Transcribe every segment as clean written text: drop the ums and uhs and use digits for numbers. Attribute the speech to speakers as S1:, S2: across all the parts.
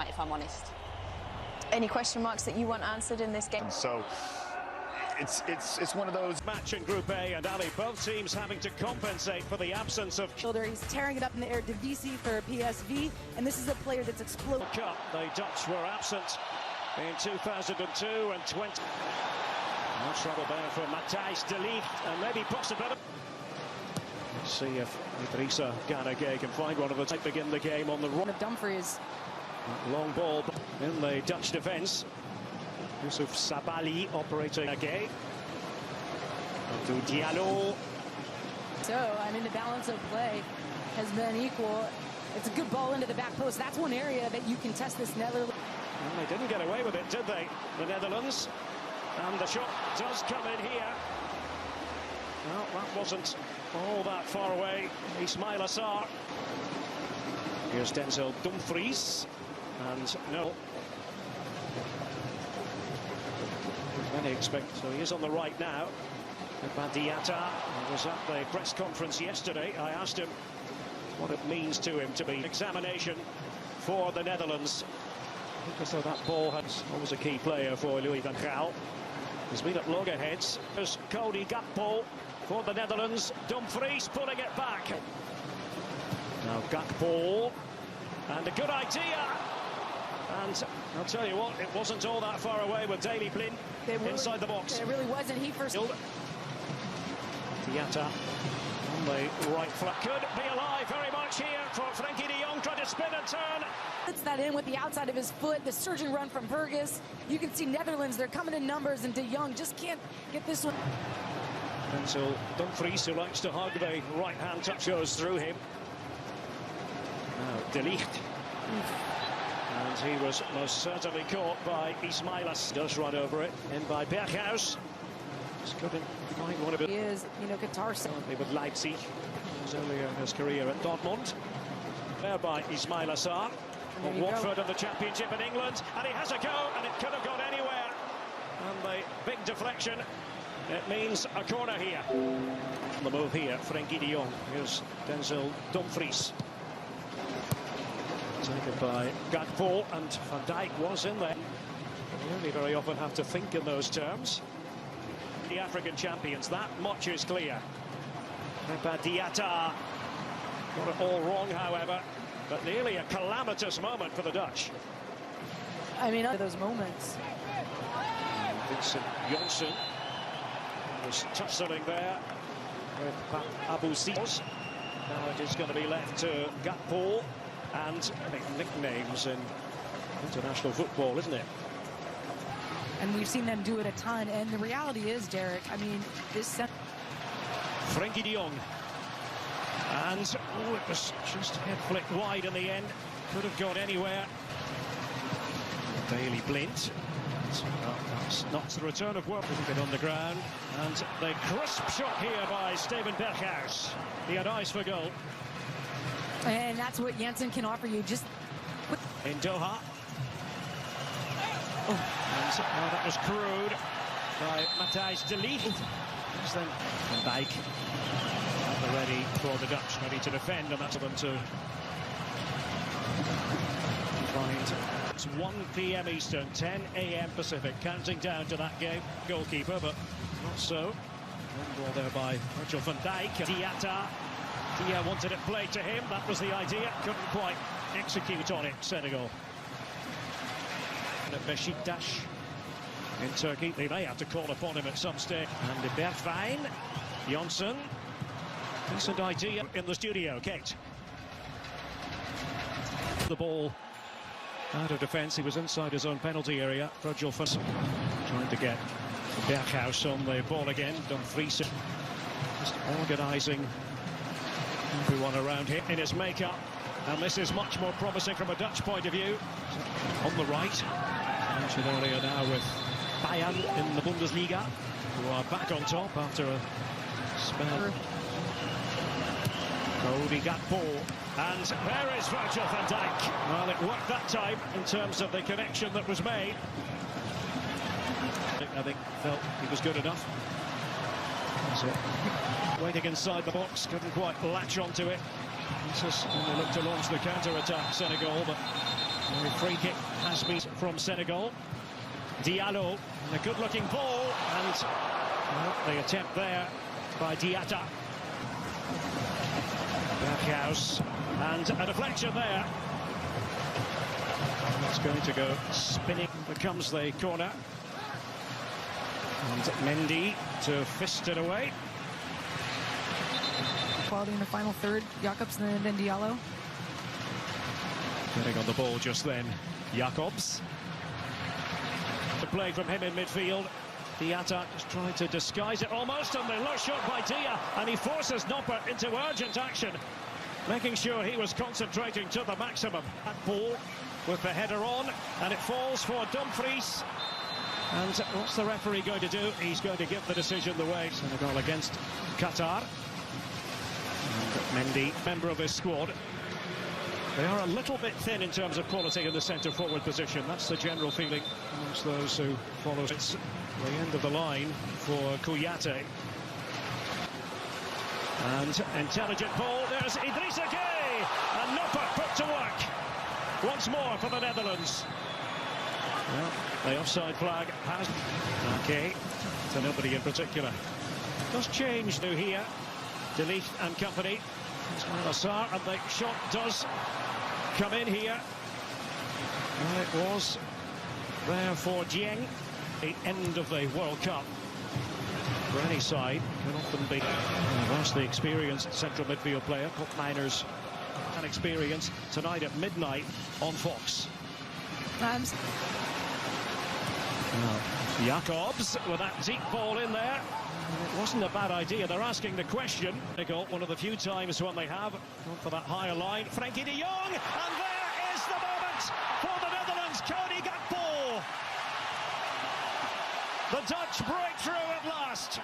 S1: night, if I'm honest.
S2: Any question marks that you want answered in this game?
S3: So it's one of those.
S4: Match in Group A, and Ali, both teams having to compensate for the absence of
S5: shoulder. He's tearing it up in the air to VC for PSV, and this is a player that's exploded.
S4: Cup. The Dutch were absent in 2002 and 20. No trouble there for Matthijs de Ligt, and maybe possibility. Let's see if Idrissa Gana Gueye can find one of the type begin the game on the run.
S5: Dumfries.
S4: Long ball in the Dutch defence. Yusuf Sabali operating again. To Diallo.
S5: So, I mean, the balance of play has been equal. It's a good ball into the back post. That's one area that you can test this Netherlands.
S4: Well, they didn't get away with it, did they? The Netherlands. And the shot does come in here. Well, that wasn't all that far away. Ismail Assar. Here's Denzel Dumfries. And no. Many expect, so he is on the right now. Badiata was at the press conference yesterday. I asked him what it means to him to be examination for the Netherlands. Because that ball has always a key player for Louis van Gaal. He's been at loggerheads. There's Cody Gakpo for the Netherlands. Dumfries pulling it back. Now Gakpo, and a good idea. And I'll tell you what, it wasn't all that far away with Daley Blind inside the box.
S5: It really wasn't. He first.
S4: Diatta on the right flank. Could be alive very much here for Frenkie de Jong, trying to spin and turn.
S5: Puts that in with the outside of his foot. The surging run from Burgess. You can see Netherlands, they're coming in numbers, and de Jong just can't get this one.
S4: Denzel Dumfries, who likes to hug, the right-hand touch goes through him. Now De Ligt. And he was most certainly caught by Ismailas. Does run over it. In by Berghuis. Just couldn't find one of it.
S5: He is, Qatar.
S4: With Leipzig. He was earlier in his career at Dortmund. There by Ismail Assar. Watford in the Championship in England. And he has a go, and it could have gone anywhere. And the big deflection. It means a corner here. On the move here, Frenkie de Jong. Here's Denzel Dumfries. Taken by Gakpo, and Van Dijk was in there. You only very often have to think in those terms. The African champions, that much is clear. Badiata got it all wrong, however, but nearly a calamitous moment for the Dutch.
S5: I mean, those moments.
S4: Vincent Janssen was tussling there with Abu Sios. Now it is going to be left to Gakpo. And I think nicknames in international football, isn't it?
S5: And we've seen them do it a ton. And the reality is, Derek, I mean, this...
S4: Frenkie de Jong. And, oh, it was just head flicked wide in the end. Could have gone anywhere. Daley Blind. That's not the return of work. Putting it on the ground. And the crisp shot here by Steven Berghuis. He had eyes for goal.
S5: And that's what Janssen can offer you. Just
S4: in Doha. Oh. And that was crude by Matthijs de Ligt. Then Van Dijk ready for the Dutch, ready to defend, and that's for them to find. It's 1 p.m. Eastern, 10 a.m. Pacific, counting down to that game. Goalkeeper, but not so. One ball there by Virgil van Dijk. Diatta. Dia wanted it played to him, that was the idea, couldn't quite execute on it, Senegal. And at Beşiktaş in Turkey, they may have to call upon him at some stage. And de Bergwijn, Janssen, decent idea in the studio, Kate. The ball out of defence, he was inside his own penalty area. Virgil van Dijk trying to get Berghuis on the ball again. Dumfries just organising everyone around here in his makeup, and this is much more promising from a Dutch point of view. On the right, I mentioned earlier now with Bayern in the Bundesliga, who are back on top after a spell. Cody Gakpo, and there is Virgil van Dijk. Well, it worked that time in terms of the connection that was made. I think felt he was good enough. That's it. Waiting inside the box, couldn't quite latch onto it. This is when they look to launch the counter-attack, Senegal, but The free kick has been from Senegal. Diallo, a good-looking ball, and the attempt there by Diatta. Berghuis, and a deflection there. It's going to go spinning, becomes the corner. And Mendy to fist it away.
S5: Quality in the final third, Jacobs and then Diallo.
S4: Getting on the ball just then, Jacobs. The play from him in midfield. Diatta just trying to disguise it almost, and the low shot by Dia, and he forces Noppert into urgent action, making sure he was concentrating to the maximum. That ball with the header on, and it falls for Dumfries. And what's the referee going to do? He's going to give the decision the way. Senegal against Qatar. And Mendy, member of his squad. They are a little bit thin in terms of quality in the centre-forward position. That's the general feeling amongst those who follow. It's the end of the line for Kouyaté. And intelligent ball. There's Idrissa Gueye. And Noppert put to work. Once more for the Netherlands. Well, the offside flag has... Okay, to nobody in particular. Does change though here. Delete and company. Ismail Assar, and the shot does come in here. Well, it was there for Dieng. The end of the World Cup for any side can often be a vastly experienced central midfield player. Cup miners and experience tonight at midnight on Fox. Jacobs with that deep ball in there. It wasn't a bad idea. They're asking the question. One of the few times when they have gone for that higher line. Frenkie de Jong, and there is the moment for the Netherlands. Cody Gakpo. The Dutch breakthrough at last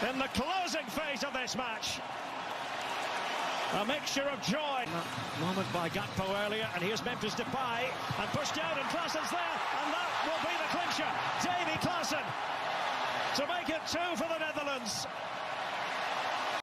S4: in the closing phase of this match. A mixture of joy. Moment by Gakpo earlier, and here's Memphis Depay, and pushed out, and Klaassen's there, and that will be the clincher. Davy Klaassen to make it 2 for the Netherlands.